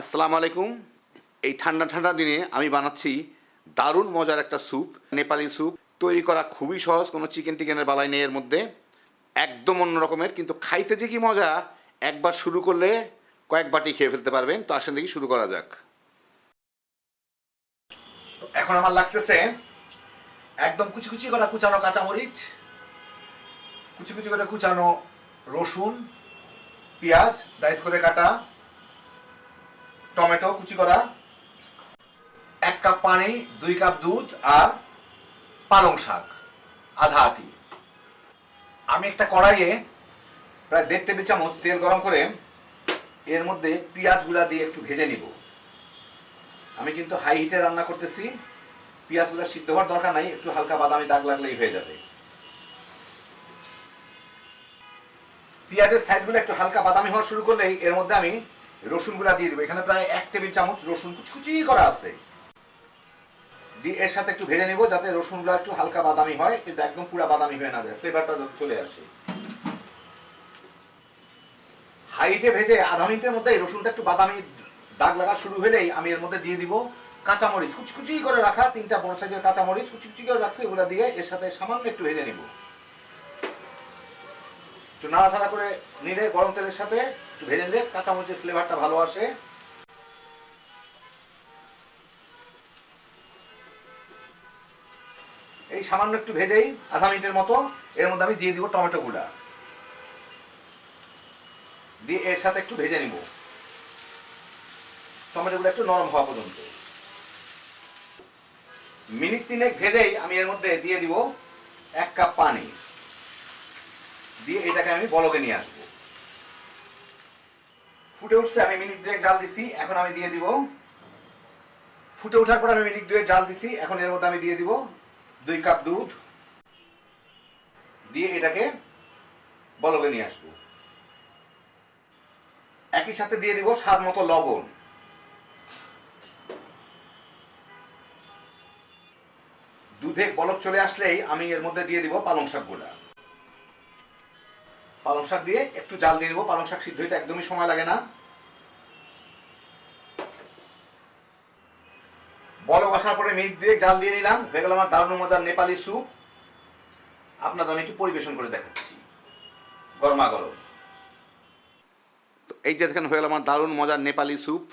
আসসালামু আলাইকুম। এই ঠান্ডা ঠান্ডা দিনে আমি বানাচ্ছি দারুণ মজার একটা স্যুপ, নেপালি স্যুপ। তৈরি করা খুবই সহজ, কোনো চিকেন টিকেনের বালাই নেই এর মধ্যে। একদম অন্য রকমের, কিন্তু খাইতে যে কি মজা! একবার শুরু করলে কয়েক বাটি খেয়ে ফেলতে পারবেন। তো আসেন দেখি শুরু করা যাক। তো এখন আমার লাগতেছে একদম কুচি কুচি করা কুচানো কাঁচামরিচ, কুচি কুচি করে কুচানো রসুন, পেঁয়াজ ডাইস করে কাটা, টমেটো কুচি করা, 1 কাপ পানি, 2 কাপ দুধ আর পালং শাক আধা আটি। আমি একটা কড়াইয়ে প্রায় 1.5 টেবিল চামচ তেল গরম করে এর মধ্যে পেঁয়াজগুলা দিয়ে একটু ভেজে নিব। আমি কিন্তু হাই হিটে রান্না করতেছি, পেঁয়াজগুলো সিদ্ধ হওয়ার দরকার নাই, একটু হালকা বাদামি দাগ লাগলেই হয়ে যাবে। পেঁয়াজের সাইডগুলো একটু হালকা বাদামি হওয়া শুরু করলেই এর মধ্যে আমি রসুনগুলা দিয়ে দেবো। এখানে প্রায় 1 টেবিল চামচ রসুন কুচি করা আছে, দিয়ে এর সাথে একটু ভেজে নিব যাতে রসুনগুলো একটু হালকা বাদামি হয়, কিন্তু একদম পুরো বাদামি হয়ে না যায়, ফ্লেভারটা চলে আসে। হাইটে ভেজে আধা মিনিটের মধ্যে রসুনটা একটু বাদামি দাগ লাগা শুরু হলেই আমি এর মধ্যে দিয়ে দিব কাঁচামরিচ কুচকুচি করে রাখা, 3টা বড় সাইজের কাঁচামরিচ কুচকুচি করে রাখছি, ওগুলো দিয়ে এর সাথে সামান্য একটু ভেজে নিব। একটু নাড়াচাড়া করে নিলে গরম তেলের সাথে একটু ভেজে নিলে কাঁচামরিচের ফ্লেভারটা ভালো আসে। এই সামান্য একটু ভেজেই আধা মিনিটের মতো এর মধ্যে আমি দিয়ে দিব টমেটো গুঁড়া, দিয়ে এর সাথে একটু ভেজে নিব টমেটোগুলো একটু নরম হওয়া পর্যন্ত। মিনিট 3 ভেজেই আমি এর মধ্যে দিয়ে দিব 1 কাপ পানি, দিয়ে এটাকে আমি বলকে নিয়ে আসবো। ফুটে উঠছে, আমি মিনিট 2 জাল দিছি, এখন আমি দিয়ে দিব, ফুটে ওঠার পর আমি মিনিট 2 জাল দিছি, এখন এর মধ্যে আমি দিয়ে দিব 2 কাপ দুধ, দিয়ে এটাকে বলকে নিয়ে আসবো। একই সাথে দিয়ে দিব স্বাদ মতো লবণ। দুধে বলক চলে আসলেই আমি এর মধ্যে দিয়ে দিব পালং শাক গুঁড়া। পালং শাক দিয়ে একটু জাল দিয়ে দিব, পালং শাক সিদ্ধ হইতে একদমই সময় লাগে না। বলক আসার পরে মিনিট 2 জাল দিয়ে নিলাম, হয়ে গেল আমার দারুণ মজার নেপালি স্যুপ। আপনাদের আমি একটু পরিবেশন করে দেখাচ্ছি গরমা গরম। তো এই যে দেখেন হয়ে গেল আমার দারুণ মজার নেপালি স্যুপ,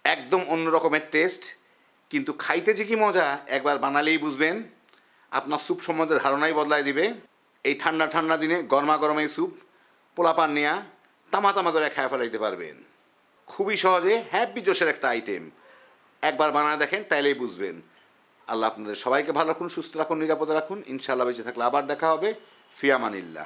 একদম অন্য রকমের টেস্ট, কিন্তু খাইতে যে কি মজা একবার বানালেই বুঝবেন। আপনার স্যুপ সম্বন্ধে ধারণাই বদলায় দিবে। এই ঠান্ডা ঠান্ডা দিনে গরমা গরম এই স্যুপ পোলাপান নিয়া তামা তামা করে খেয়ে ফেলাইতে পারবেন। খুবই সহজে হ্যাপি জোশের একটা আইটেম, একবার বানায় দেখেন তাইলেই বুঝবেন। আল্লাহ আপনাদের সবাইকে ভালো রাখুন, সুস্থ রাখুন, নিরাপদে রাখুন। ইনশাআল্লাহ বেঁচে থাকলে আবার দেখা হবে। ফিয়ামানিল্লাহ।